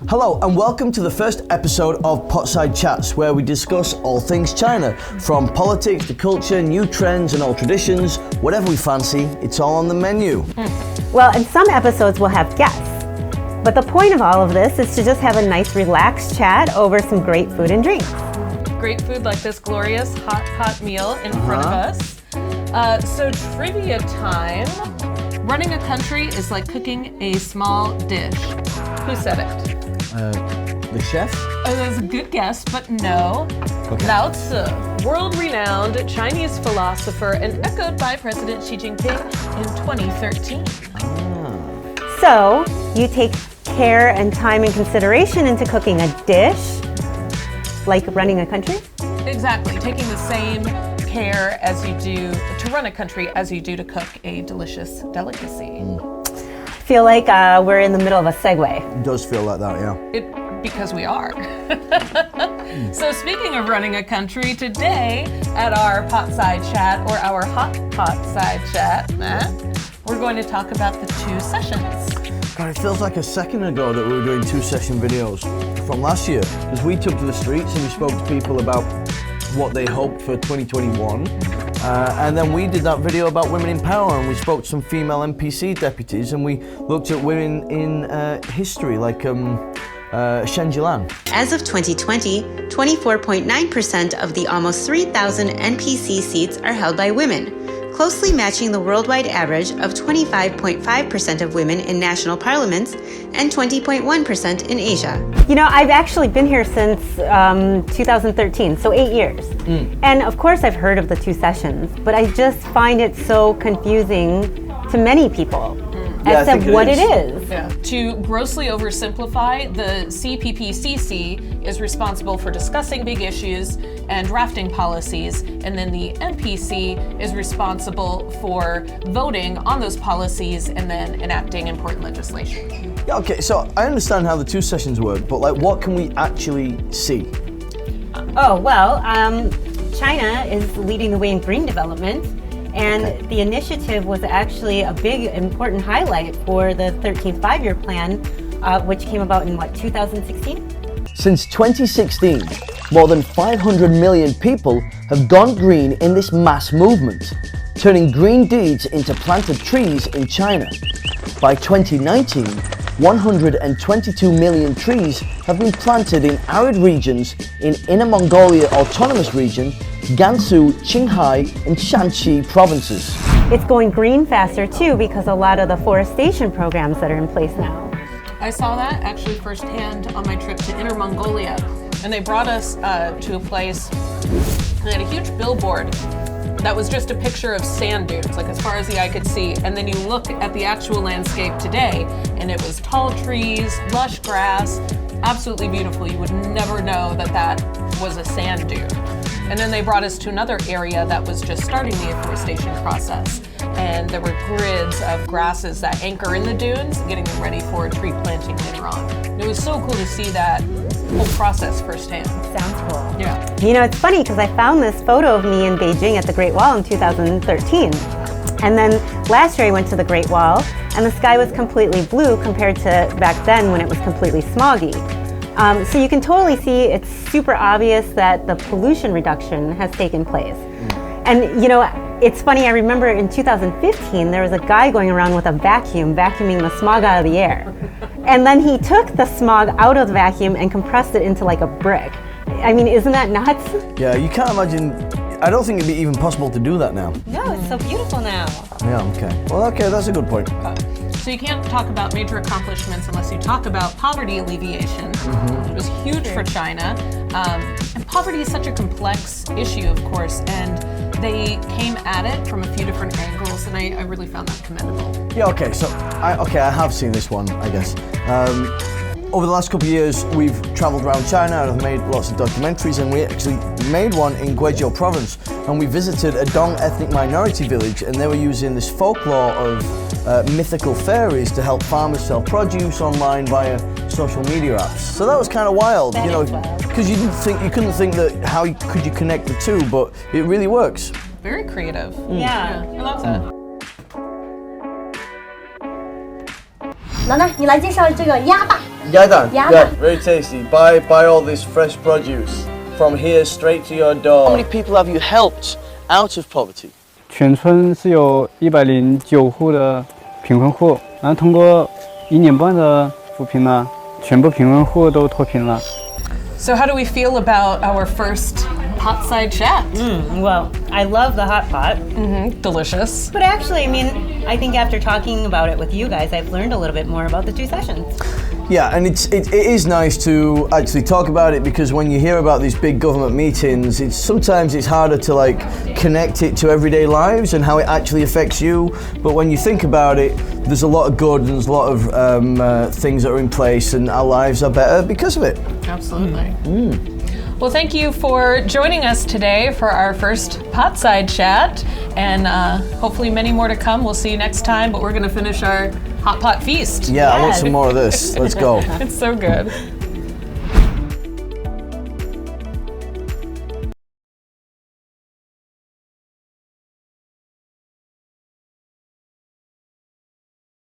Hello and welcome to the first episode of PotsideChats, where we discuss all things China, from politics to culture, new trends and old traditions, whatever we fancy, it's all on the menu. Well, in some episodes we'll have guests, but the point of all of this is to just have a nice relaxed chat over some great food and drinks. Great food like this glorious hot pot meal in front of us. So trivia time. Running a country is like cooking a small dish. Who said it? The chef? That's a good guess, but no. Okay. Lao Tzu, world-renowned Chinese philosopher and echoed by President Xi Jinping in 2013. So, you take care and time and consideration into cooking a dish, like running a country? Exactly, taking the same care as you do to run a country as you do to cook a delicious delicacy. I feel like we're in the middle of a segue. It does feel like that, yeah. Because we are. So speaking of running a country, today at our Potside Chat, or our hot Potside Chat, we're going to talk about the 2 sessions. God, it feels like a second ago that we were doing 2-session videos from last year, because we took to the streets and we spoke to people about what they hoped for 2021. And then we did that video about women in power, and we spoke to some female NPC deputies, and we looked at women in history, like Shen Jilan. As of 2020, 24.9% of the almost 3,000 NPC seats are held by women, closely matching the worldwide average of 25.5% of women in national parliaments and 20.1% in Asia. You know, I've actually been here since 2013, so 8 years. And of course I've heard of the 2 sessions, but I just find it so confusing to many people as to what it is. Yeah. To grossly oversimplify, the CPPCC is responsible for discussing big issues and drafting policies, and then the MPC is responsible for voting on those policies and then enacting important legislation. Yeah, okay, so I understand how the 2 sessions work, but like, what can we actually see? Oh, well, China is leading the way in green development, and the initiative was actually a big, important highlight for the 13th Five-Year Plan, which came about in, 2016? Since 2016, more than 500 million people have gone green in this mass movement, turning green deeds into planted trees in China. By 2019, 122 million trees have been planted in arid regions in Inner Mongolia Autonomous Region, Gansu, Qinghai, and Shanxi provinces. It's going green faster too because a lot of the forestation programs that are in place now. I saw that actually firsthand on my trip to Inner Mongolia, and they brought us to a place and they had a huge billboard that was just a picture of sand dunes, like as far as the eye could see, and then you look at the actual landscape today and it was tall trees, lush grass, absolutely beautiful. You would never know that that was a sand dune. And then they brought us to another area that was just starting the afforestation process, and there were grids of grasses that anchor in the dunes, getting them ready for tree planting later on. And it was so cool to see that whole process firsthand. Sounds cool. Yeah. You know, it's funny because I found this photo of me in Beijing at the Great Wall in 2013. And then last year I went to the Great Wall and the sky was completely blue compared to back then when it was completely smoggy. So you can totally see it's super obvious that the pollution reduction has taken place. And you know, it's funny, I remember in 2015 there was a guy going around with a vacuum vacuuming the smog out of the air. And then he took the smog out of the vacuum and compressed it into like a brick. I mean, isn't that nuts? Yeah, you can't imagine, I don't think it'd be even possible to do that now. No, it's so beautiful now. Yeah, okay. Well, okay, that's a good point. So you can't talk about major accomplishments unless you talk about poverty alleviation. It was huge for China. And poverty is such a complex issue, of course, and they came at it from a few different angles, and I really found that commendable. Yeah, okay, so I have seen this one, I guess. Over the last couple of years, we've traveled around China and have made lots of documentaries, and we actually made one in Guizhou province, and we visited a Dong ethnic minority village, and they were using this folklore of mythical fairies to help farmers sell produce online via social media apps. So that was kind of wild, because you couldn't think that how could you connect the 2, but it really works. Very creative. Yeah. I love that. 楠楠，你来介绍这个鸭霸。Yadan. Yadan. Yeah, very tasty. Buy all this fresh produce from here straight to your door. How many people have you helped out of poverty? 全村是有109户的贫困户，然后通过1年半的扶贫呢，全部贫困户都脱贫了。 So how do we feel about our first Potside chat? Well, I love the hot pot. Delicious. But actually, I mean, I think after talking about it with you guys, I've learned a little bit more about the 2 sessions. Yeah, and it is nice to actually talk about it, because when you hear about these big government meetings, sometimes it's harder to like connect it to everyday lives and how it actually affects you. But when you think about it, there's a lot of good and there's a lot of things that are in place, and our lives are better because of it. Absolutely. Well, thank you for joining us today for our first Potside chat, and hopefully many more to come. We'll see you next time, but we're going to finish our hot pot feast. Yeah, I want some more of this. Let's go. It's so good.